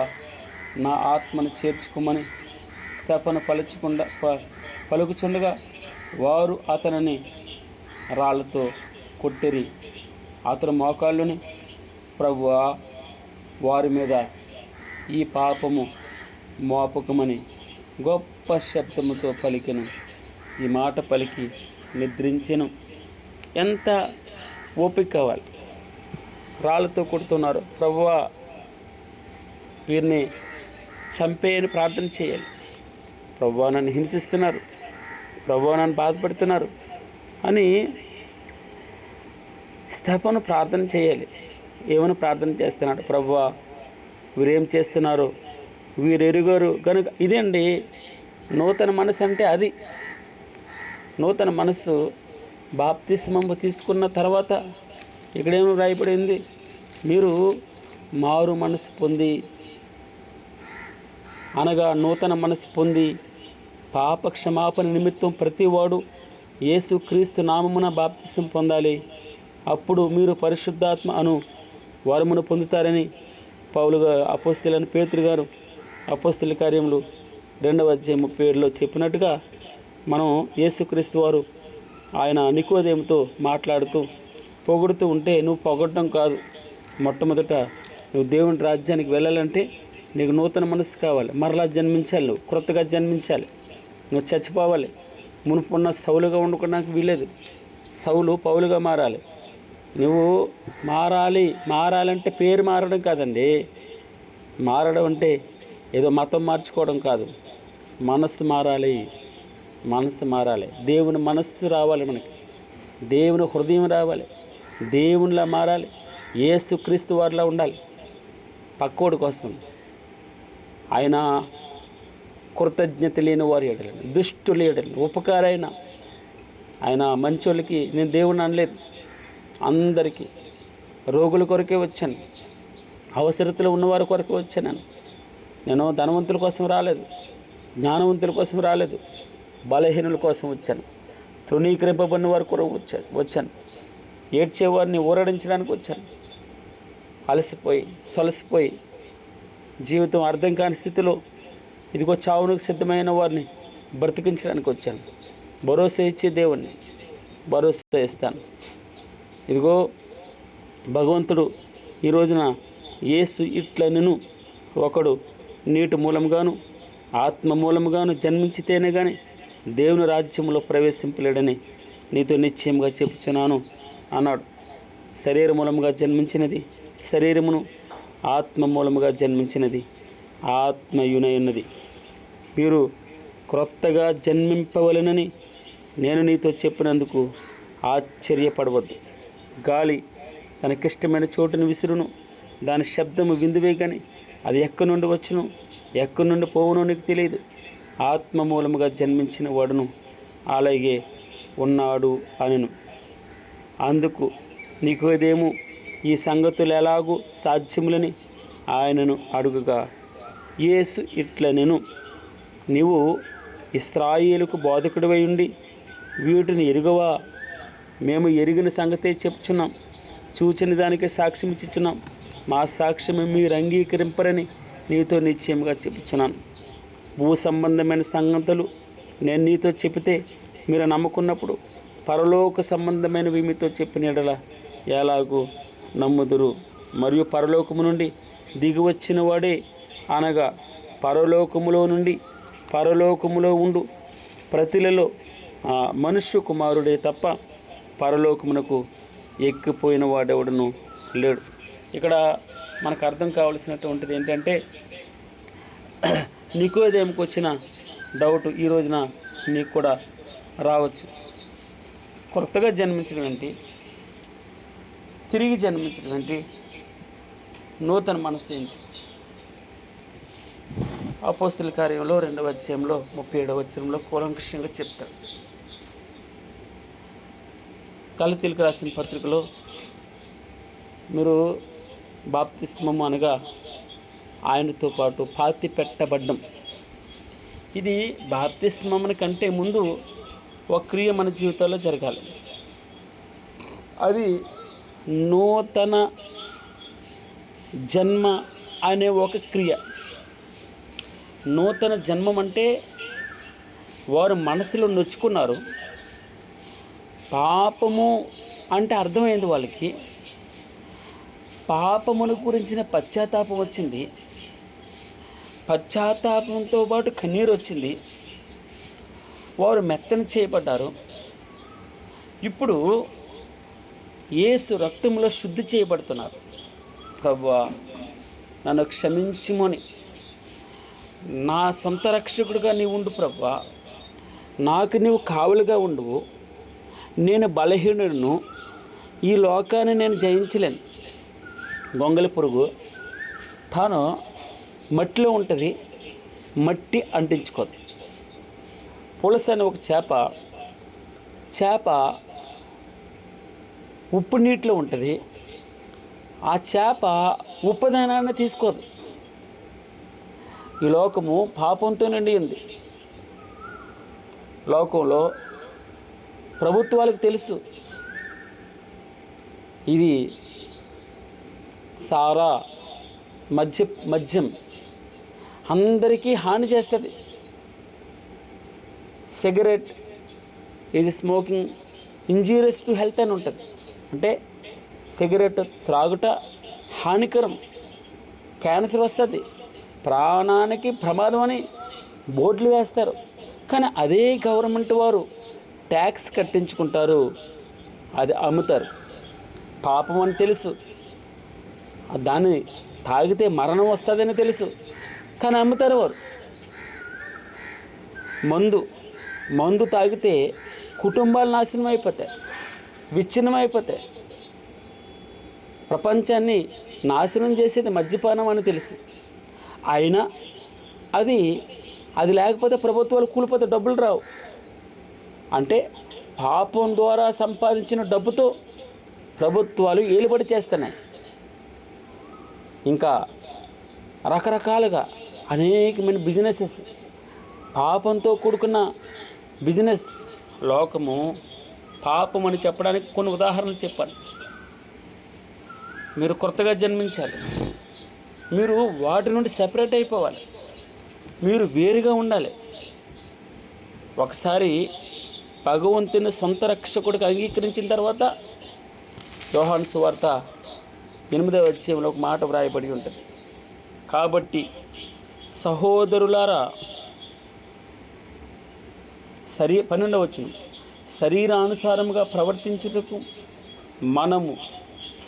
నా ఆత్మను చేర్చుకోమని స్తెఫను పలుకుచుండగా వారు అతనిని రాళ్లతో కొట్టిరి. అతను మోకాళ్ళుని, ప్రభువా, వారి మీద ఈ పాపము మోపకమని గొప్ప శబ్దముతో పలికెను. ఈ మాట పలికి నిద్రించెను. ఎంత ఓపిక కావాలి! రాళ్ళతో కొడుతున్నారు. ప్రభువా, వీరిని చంపేయని ప్రార్థన చేయాలి. ప్రభువా, నన్ను హింసిస్తున్నారు, ప్రభువా, నన్ను బాధపడుతున్నారు అని స్తెఫను ప్రార్థన చేయాలి. ఏమని ప్రార్థన చేస్తున్నాడు? ప్రభువా, వీరేం చేస్తున్నారో వీరు ఎరుగరు కనుక. ఇదండి నూతన మనసు అంటే. అది నూతన మనసు. బాప్తిస్మము తీసుకున్న తర్వాత ఇక్కడేమో రాయబడింది, మీరు మారు మనసు పొంది, అనగా నూతన మనసు పొంది పాప క్షమాపణ నిమిత్తం ప్రతివాడు యేసుక్రీస్తు నామమున బాప్తిసం పొందాలి. అప్పుడు మీరు పరిశుద్ధాత్మ అను వరమును పొందుతారని పౌలుగా అపోస్తలుని పేతురు గారు అపోస్తల కార్యములు 2:37 చెప్పినట్టుగా మనం యేసుక్రీస్తు వారు ఆయన నికోదేముతో మాట్లాడుతూ పొగుడుతూ ఉంటే, నువ్వు పొగడటం కాదు, మొట్టమొదట నువ్వు దేవుని రాజ్యానికి వెళ్ళాలంటే నీకు నూతన మనసు కావాలి. మరలా జన్మించాలి, నువ్వు క్రొత్తగా జన్మించాలి, నువ్వు చచ్చిపోవాలి. మునుపున్న సౌలుగా వండుకోవడానికి వీలేదు. సౌలు పౌలుగా మారాలి. నువ్వు మారాలంటే పేరు మారడం కాదండి. మారడం అంటే ఏదో మతం మార్చుకోవడం కాదు. మనస్సు మారాలి. దేవుని మనస్సు రావాలి మనకి. దేవుని హృదయం రావాలి. దేవునిలా మారాలి. యేసుక్రీస్తు వారిలా ఉండాలి. పక్కోడి కోసం ఆయన కృతజ్ఞత లేని వారి ఎడలని, దుష్టుల ఎడలని, ఉపకారైన ఆయన మంచోళ్ళకి నేను దేవుని అనలేదు. అందరికీ, రోగుల కొరకే వచ్చాను, అవసరతలో ఉన్నవారి కొరకే వచ్చాను. నేను ధనవంతుల కోసం రాలేదు, జ్ఞానవంతుల కోసం రాలేదు, బలహీనుల కోసం వచ్చాను. తృణీకరింపబడిన వారి కొరకు వచ్చాను. ఏడ్చేవారిని ఊరడించడానికి వచ్చాను. అలసిపోయి సొలసిపోయి జీవితం అర్థం కాని స్థితిలో ఇదిగో చావునకు సిద్ధమైన వారిని బ్రతికించడానికి వచ్చాను. భరోసా ఇచ్చే దేవుణ్ణి భరోసా ఇస్తాను. ఇదిగో భగవంతుడు ఈ రోజున యేసు ఇట్లనెను, ఒకడు నీటి మూలముగాను ఆత్మ మూలముగాను జన్మించితేనే కానీ దేవుని రాజ్యంలో ప్రవేశింపలేడని నీతో నిశ్చయంగా చెప్పుచున్నాను అన్నాడు. శరీర మూలముగా జన్మించినది శరీరమును, ఆత్మ మూలముగా జన్మించినది ఆత్మయునయున్నది. మీరు క్రొత్తగా జన్మింపవలెనని నేను నీతో చెప్పినందుకు ఆశ్చర్యపడవద్దు. గాలి తనకిష్టమైన చోటును విసురును, దాని శబ్దము విందువే కానీ అది ఎక్కడి నుండి వచ్చును ఎక్కడి నుండి పోవునో నీకు తెలియదు. ఆత్మ మూలముగా జన్మించిన వాడును అలాగే ఉన్నాడు అనెను. అందుకు నికోదేము ఈ సంగతులు ఎలాగూ సాధ్యములని ఆయనను అడుగుగా, యేసు ఇట్లనెను, నీవు ఇశ్రాయేలుకు బోధకుడివై ఉండి వీటిని ఎరుగవా? మేము ఎరిగిన సంగతే చెప్పుచున్నాం, చూచిన దానికే సాక్ష్యం ఇచ్చుచున్నాం. మా సాక్ష్యం మీరు అంగీకరింపరని నీతో నిశ్చయంగా చెప్పుచున్నాను. భూ సంబంధమైన సంగతులు నేను నీతో చెబితే మీరు నమ్ముకున్నప్పుడు పరలోక సంబంధమైనవి మీతో చెప్పిన యెడల ఎలాగూ నమ్ముదురు. మరియు పరలోకము నుండి దిగి వచ్చిన వాడే, అనగా పరలోకములో నుండి పరలోకములో ఉండు ప్రతిలలో మనుష్య కుమారుడే తప్ప పరలోకమునకు ఎక్కిపోయిన వాడెవడను లేడు. ఇక్కడ మనకు అర్థం కావాల్సినటువంటిది ఏంటంటే, నికోదేముకు వచ్చిన డౌట్ ఈ రోజున నీకు కూడా రావచ్చు. కొత్తగా జన్మించడం ఏంటి, తిరిగి జన్మించడం ఏంటి, నూతన మనసు ఏంటి? అపోస్తల కార్యంలో 2వ అధ్యాయంలో 37వ వచనంలో కూలంకషంగా చెప్తారు. గలతీయులకు రాసిన పత్రికలో మీరు బాప్తిస్మము అనగా ఆయనతో పాటు పాతి పెట్టబడ్డం. ఇది బాప్తిస్మముని కంటే ముందు ఒక క్రియ మన జీవితాల్లో జరగాలి. అది నూతన జన్మ అనే ఒక క్రియ. నూతన జన్మం అంటే వారు మనసులో నొచ్చుకున్నారు. పాపము అంటే అర్థమైంది వాళ్ళకి. పాపమును గురించిన పశ్చాత్తాపం వచ్చింది. పశ్చాత్తాపంతో పాటు కన్నీరు వచ్చింది. వారు మెత్తన చేయబడ్డారు. ఇప్పుడు యేసు రక్తంలో శుద్ధి చేయబడుతున్నారు. ప్రభువా నన్ను క్షమించుమని, నా సొంత రక్షకుడిగా నీవు ఉండు ప్రభువా, నాకు నీవు కావలిగా ఉండువు, నేను బలహీనుడును, ఈ లోకాన్ని నేను జయించలేను. గొంగలి పురుగు తాను మట్టిలో ఉంటుంది, మట్టి అంటించుకోదు. పులస అనే ఒక చేప ఉప్పు నీటిలో ఉంటుంది. ఆ చేప ఉప్పుదనాన్ని తీసుకోదు. ఈ లోకము పాపంతో నిండి ఉంది. లోకంలో ప్రభుత్వాలకు తెలుసు ఇది సారా మద్యం అందరికీ హాని చేస్తుంది. Cigarette is smoking injurious to health అని ఉంటుంది. అంటే సిగరెట్ త్రాగుట హానికరం, క్యాన్సర్ వస్తుంది, ప్రాణానికి ప్రమాదం అని బోర్డులు వేస్తారు. కానీ అదే గవర్నమెంట్ వారు ట్యాక్స్ కట్టించుకుంటారు, అది అమ్ముతారు. పాపం అని తెలుసు, దాన్ని తాగితే మరణం వస్తుందని తెలుసు, కానీ అమ్ముతారు వారు. మందు తాగితే కుటుంబాలు నాశనం అయిపోతాయి, విచ్ఛిన్నం అయిపోతాయి. ప్రపంచాన్ని నాశనం చేసేది మద్యపానం అని తెలుసు. అయినా అది లేకపోతే ప్రభుత్వాలు కూలిపోతే డబ్బులు రావు. అంటే పాపం ద్వారా సంపాదించిన డబ్బుతో ప్రభుత్వాలు ఏలుబడి చేస్తున్నాయి. ఇంకా రకరకాలుగా అనేకమైన బిజినెసెస్, పాపంతో కూడుకున్న బిజినెస్. లోకము పాపం అని చెప్పడానికి కొన్ని ఉదాహరణలు చెప్పాను. మీరు కొత్తగా జన్మించాలి, మీరు వాటి నుండి సెపరేట్ అయిపోవాలి, మీరు వేరుగా ఉండాలి. ఒకసారి భగవంతుని సొంత రక్షకుడికి అంగీకరించిన తర్వాత యోహాను సువార్త 8వ అధ్యాయంలో ఒక మాట వ్రాయబడి ఉంటుంది. కాబట్టి సహోదరులారా, 12వ వచనం, శరీరానుసారముగా ప్రవర్తించుటకు మనము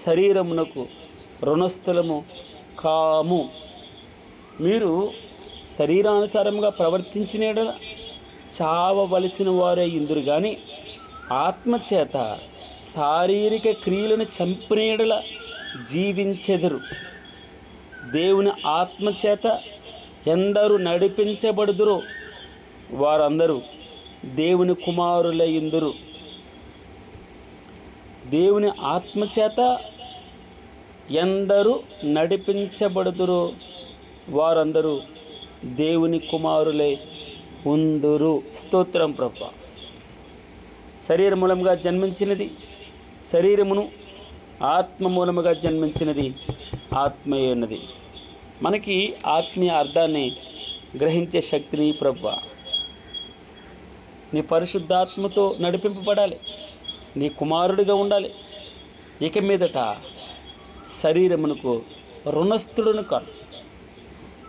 శరీరమునకు రుణస్థులము కాము. మీరు శరీరానుసారంగా ప్రవర్తించిన యెడల చావవలసిన వారే ఇందురు కానీ ఆత్మచేత శారీరక క్రియలను చంపిన యెడల జీవించెదరు. దేవుని ఆత్మచేత ఎందరు నడిపించబడుదురో వారందరూ దేవుని కుమారులయ్యుందురు. దేవుని ఆత్మచేత ఎందరు నడిపించబడుదురో వారందరూ దేవుని కుమారులై ఉందురు. స్తోత్రం ప్రభువా. శరీర మూలముగా జన్మించినది శరీరమును, ఆత్మ మూలముగా జన్మించినది ఆత్మయే ఉన్నది. మనకి ఆత్మీయ అర్థాన్ని గ్రహించే శక్తిని ప్రభువా నీ పరిశుద్ధాత్మతో నడిపింపబడాలి, నీ కుమారుడిగా ఉండాలి. ఇక మీదట శరీరమునకు రుణస్థుడును కాదు.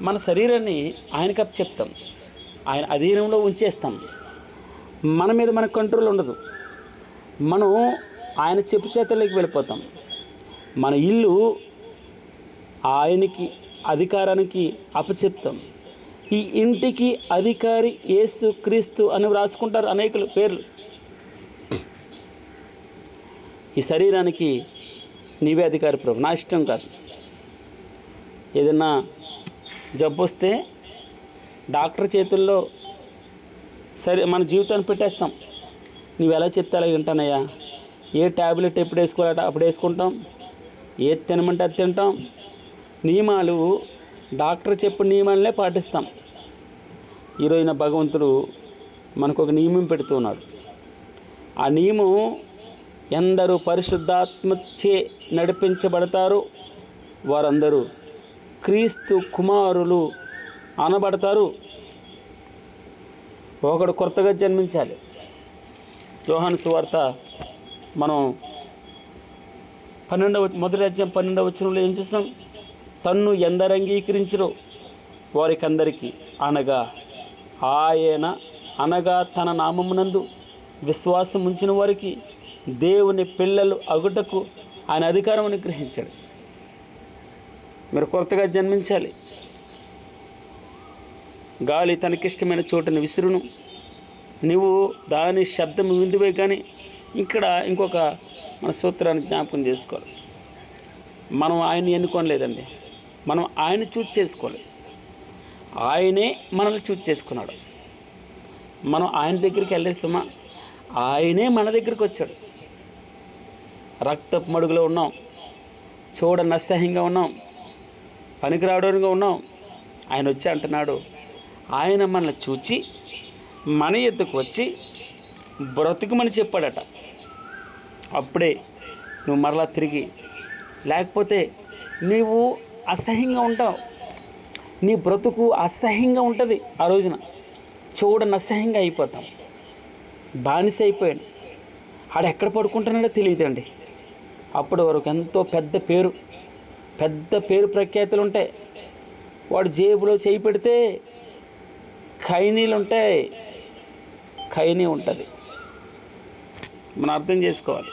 మన శరీరాన్ని ఆయనకు అప్పచెప్తాం, ఆయన అధీనంలో ఉంచేస్తాం. మన మీద మన కంట్రోల్ ఉండదు. మనం ఆయన చెప్పు చేతల్లోకి వెళ్ళిపోతాం. మన ఇల్లు ఆయనకి అధికారానికి అప్పచెప్తాం. ఈ ఇంటికి అధికారి యేసు క్రీస్తు అని రాసుకుంటారు అనేకులు పేర్లు. ఈ శరీరానికి నీవే అధికారి ప్రభు, నా ఇష్టం కాదు. ఏదన్నా జబ్బు వస్తే డాక్టర్ చేతుల్లో సరే మన జీవితాన్ని పెట్టేస్తాం. నువ్వు ఎలా చెప్తే అలా వింటానయ్యా. ఏ ట్యాబ్లెట్ ఎప్పుడు వేసుకోవాలట అప్పుడు వేసుకుంటాం, ఏది తినమంటే అది తింటాం. నియమాలు డాక్టర్ చెప్పిన నియమాలనే పాటిస్తాం. ఈరోజున భగవంతుడు మనకు ఒక నియమం పెడుతున్నాడు. ఆ నియమం ఎందరూ పరిశుద్ధాత్మచే నడిపించబడతారో వారందరూ క్రీస్తు కుమారులు అనబడతారు. ఒకడు కొత్తగా జన్మించాలి. యోహాను సువార్త మనం 12వ అధ్యాయం 12వ వచనంలో ఏం చూస్తాం? తన్ను ఎందరు అంగీకరించరో వారికందరికీ అనగా తన నామమునందు విశ్వాసం ఉంచిన వారికి దేవుని పిల్లలు అగుటకు ఆయన అధికారం అనుగ్రహించాడు. మీరు కొత్తగా జన్మించాలి. గాలి తనకిష్టమైన చోటును విసురును, నువ్వు దాని శబ్దం విందువే. కానీ ఇక్కడ ఇంకొక మన సూత్రాన్ని జ్ఞాపకం చేసుకోవాలి. మనం ఆయన్ని ఎన్నుకోలేదండి, మనం ఆయన చూజ్ చేసుకోలేదు. ఆయనే మనల్ని చూజ్ చేసుకున్నాడు. మనం ఆయన దగ్గరికి వెళ్ళేసామా, ఆయనే మన దగ్గరికి వచ్చాడు. రక్తపు మడుగులో ఉన్నాం, చూడని అసహ్యంగా ఉన్నాం, పనికిరావడంగా ఉన్నాం. ఆయన వచ్చి అంటున్నాడు, ఆయన మనల్ని చూచి మన ఎద్దుకు వచ్చి బ్రతుకుమని చెప్పాడట. అప్పుడే నువ్వు మరలా తిరిగి, లేకపోతే నీవు అసహ్యంగా ఉంటావు. నీ బ్రతుకు అసహ్యంగా ఉంటుంది. ఆ రోజున చూడని అసహ్యంగా అయిపోతాం. బానిస అయిపోయాడు. ఆడ ఎక్కడ పడుకుంటున్నాడో తెలియదండి. అప్పటి వరకు ఎంతో పెద్ద పేరు ప్రఖ్యాతులు ఉంటాయి. వాడు జేబులో చేయి పెడితే ఖైనీలు ఉంటాయి, ఖైనీ ఉంటుంది. మనం అర్థం చేసుకోవాలి.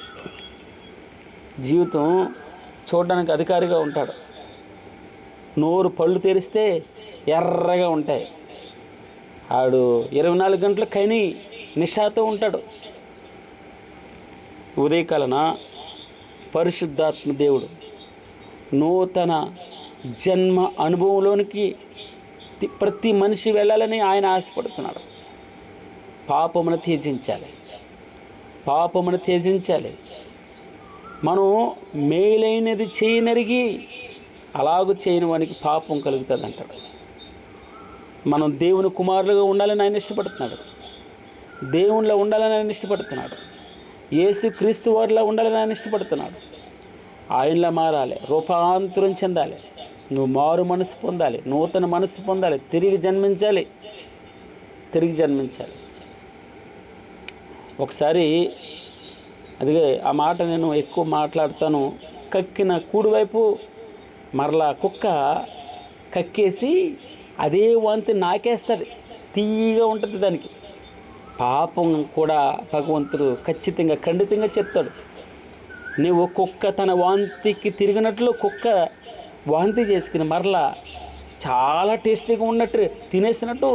జీవితం చూడడానికి అధికారిగా ఉంటాడు. నోరు పళ్ళు తెరిస్తే ఎర్రగా ఉంటాయి. ఆడు 24 గంటలు ఖైనీ నిషాతో ఉంటాడు. ఉదయకాలన పరిశుద్ధాత్మ దేవుడు నూతన జన్మ అనుభవంలోనికి ప్రతి మనిషి వెళ్ళాలని ఆయన ఆశపడుతున్నాడు. పాపమును త్యజించాలి. మనం మేలైనది చేయనరిగి అలాగూ చేయని వానికి పాపం కలుగుతుంది అంటాడు. మనం దేవుని కుమారులుగా ఉండాలని ఆయన ఇష్టపడుతున్నాడు. దేవునిలో ఉండాలని ఆయన ఇష్టపడుతున్నాడు. యేసు క్రీస్తు వారిలా ఉండాలని ఆయన ఇష్టపడుతున్నాడు. ఆయనలా మారాలి, రూపాంతరం చెందాలి. నువ్వు మారు మనసు పొందాలి, నూతన మనసు పొందాలి, తిరిగి జన్మించాలి. ఒకసారి అదిగే ఆ మాట నేను ఎక్కువ మాట్లాడతాను. కక్కిన కూడివైపు మరలా కుక్క కక్కేసి అదే వాంతి నాకేస్తుంది. తీయగా ఉంటుంది దానికి. పాపం కూడా భగవంతుడు ఖండితంగా చెప్తాడు. నువ్వు కుక్క తన వాంతికి తిరిగినట్లు కుక్క వాంతి చేసుకుని మరలా చాలా టేస్టీగా ఉన్నట్టు తినేసినట్టు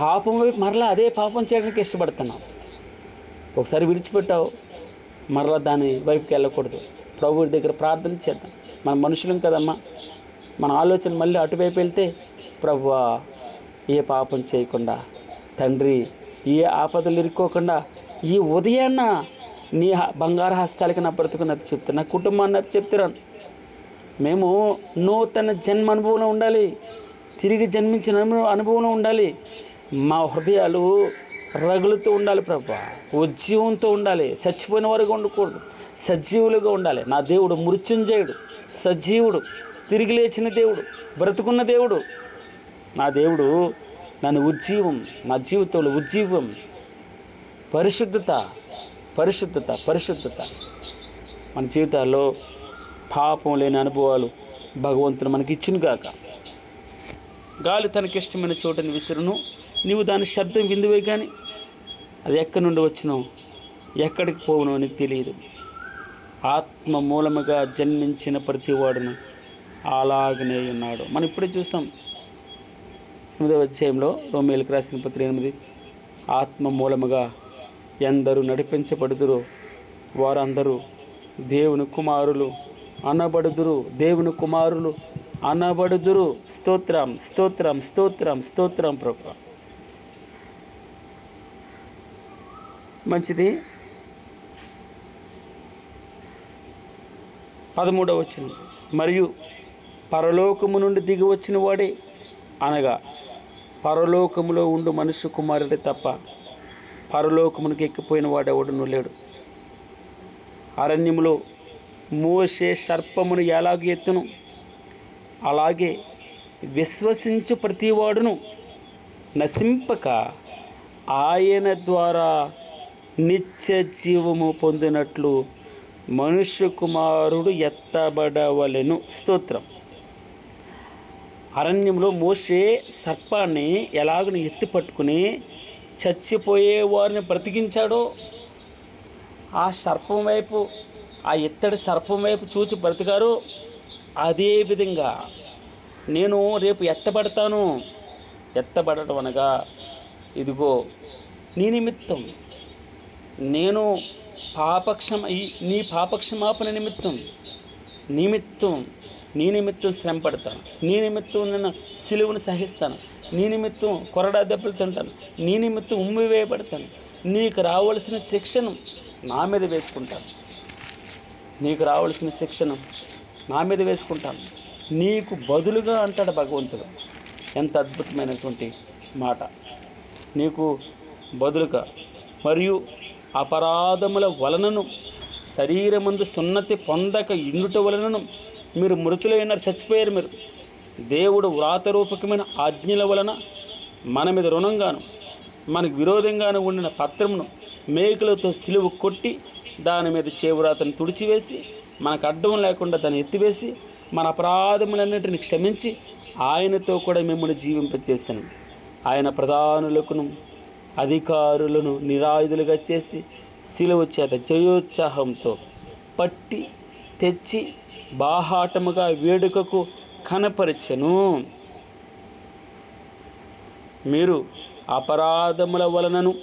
పాపం వైపు మరలా అదే పాపం చేయడానికి ఇష్టపడుతున్నావు. ఒకసారి విడిచిపెట్టావు, మరలా దాని వైపుకి వెళ్ళకూడదు. ప్రభువు దగ్గర ప్రార్థన చేద్దాం. మన మనుషులం కదమ్మా, మన ఆలోచన మళ్ళీ అటువైపు వెళ్తే, ప్రభువా ఏ పాపం చేయకుండా, తండ్రి ఏ ఆపదలు ఇరుక్కోకుండా ఈ ఉదయాన్న నీ బంగారు హస్తాలకి నా బ్రతుకున్నట్టు చెప్తాను, నా కుటుంబాన్ని చెప్తున్నాను. మేము నూతన జన్మ అనుభవంలో ఉండాలి, తిరిగి జన్మించిన అనుభవంలో ఉండాలి. మా హృదయాలు రగులుతూ ఉండాలి ప్రభువా, ఉజ్జీవంతో ఉండాలి. చచ్చిపోయిన వారుగా ఉండకూడదు, సజీవులుగా ఉండాలి. నా దేవుడు మృత్యుంజయుడు, సజీవుడు, తిరిగి లేచిన దేవుడు, బ్రతుకున్న దేవుడు. నా దేవుడు నన్ను ఉజ్జీవం, నా జీవితంలో ఉజ్జీవం, పరిశుద్ధత. మన జీవితాల్లో పాపం లేని అనుభవాలు భగవంతుడు మనకి ఇచ్చును గాక. గాలి తనకిష్టమైన చోటని విసురును, నీవు దాని శబ్దం విందువే కానీ అది ఎక్కడి నుండి వచ్చినో ఎక్కడికి పోవునో నీకు తెలియదు. ఆత్మ మూలముగా జన్మించిన ప్రతివాడును అలాగనే ఉన్నాడు. మనం ఇప్పుడే చూసాం, 8వ అధ్యాయంలో రోమీయులకు రాసిన పత్రిక 8, ఆత్మ మూలముగా ఎందరూ నడిపించబడుదురో వారందరూ దేవుని కుమారులు అనబడుదురు. దేవుని కుమారులు అనబడుదురు. స్తోత్రం, స్తోత్రం, స్తోత్రం, స్తోత్రం ప్రభువా. మంచిది. 13వ వచనం, మరియు పరలోకము నుండి దిగి వచ్చిన వాడే, అనగా పరలోకములో ఉండు మనుష్య కుమారుడే తప్ప పరలోకమునికి ఎక్కిపోయిన వాడెవడునూ లేడు. అరణ్యములో మోషే సర్పమును ఎలాగ ఎత్తును, అలాగే విశ్వసించు ప్రతివాడును నశింపక ఆయన ద్వారా నిత్య జీవము పొందినట్లు మనుష్య కుమారుడు ఎత్తబడవలెను. స్తోత్రం. అరణ్యంలో మోషే సర్పాన్ని ఎలాగను ఎత్తి పట్టుకుని చచ్చిపోయే వారిని బ్రతికించాడో, ఆ సర్పం వైపు, ఆ ఎత్తడి సర్పం వైపు చూచి బ్రతికారు. అదేవిధంగా నేను రేపు ఎత్తబడతాను. ఎత్తబడటం అనగా ఇదిగో నీ నిమిత్తం నేను నీ పాపక్షమాపణ నిమిత్తం నీ నిమిత్తం శ్రమ పడతాను. నీ నిమిత్తం నేను సిలువను సహిస్తాను. నీ నిమిత్తం కొరడా దెబ్బలు తింటాను. నీ నిమిత్తం ఉమ్మి వేయబడతాను. నీకు రావాల్సిన శిక్షను నా మీద వేసుకుంటాను. నీకు రావాల్సిన శిక్షను నా మీద వేసుకుంటాను. నీకు బదులుగా అంటాడు భగవంతుడు. ఎంత అద్భుతమైనటువంటి మాట. నీకు బదులుగా, మరియు అపరాధముల వలనను శరీరమందు సున్నతి పొందక ఇండుట వలనను మీరు మృతులైనారు, చచ్చిపోయారు. మీరు దేవుడు వ్రాతరూపకమైన ఆజ్ఞల వలన మన మీద రుణంగాను మనకు విరోధంగాను ఉండిన పత్రమును మేకులతో సిలువ కొట్టి దాని మీద చేవ్రాతను తుడిచివేసి మనకు అడ్డం లేకుండా దాన్ని ఎత్తివేసి మన అపరాధములన్నింటిని క్షమించి ఆయనతో కూడా మిమ్మల్ని జీవింపచేశాను. ఆయన ప్రధానులకును అధికారులను నిరాయుధులుగా చేసి సిలువ చేత జయోత్సాహంతో పట్టి తెచ్చి బాహాటముగా వేడుకకు కనపరచెను. మీరు అపరాధముల వలనను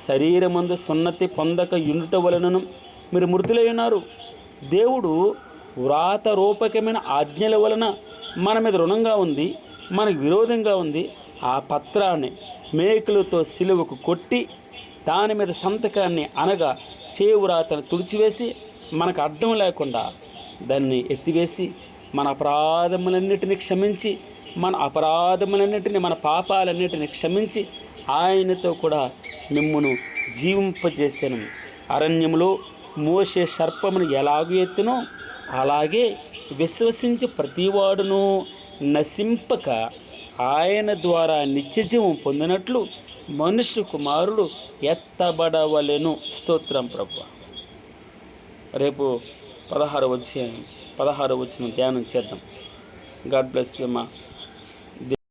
శరీరమందు సున్నతి పొందక యుండుట వలనను మీరు మృతులై ఉన్నారు. దేవుడు వ్రాత రూపకమైన ఆజ్ఞల వలన మన మీద రుణంగా ఉంది, మనకు విరోధంగా ఉంది. ఆ పత్రాన్ని మేకులతో సిలువకు కొట్టి దాని మీద సంతకాన్ని అనగా చేవ్రాతను తుడిచివేసి మనకు అడ్డం లేకుండా దాన్ని ఎత్తివేసి మన అపరాధములన్నిటిని క్షమించి మన పాపాలన్నిటిని క్షమించి ఆయనతో కూడా మిమ్మును జీవింపజేశాను. అరణ్యములో మోషే సర్పమును ఎలాగూ ఎత్తునో అలాగే విశ్వసించి ప్రతివాడును నశింపక ఆయన ద్వారా నిత్యజీవం పొందినట్లు మనుష్య కుమారుడు ఎత్తబడవలెను. స్తోత్రం ప్రభువా. రేపు 16వ వచనం ధ్యానం చేద్దాం. గాడ్ బ్లెస్ యూ అమ్మా.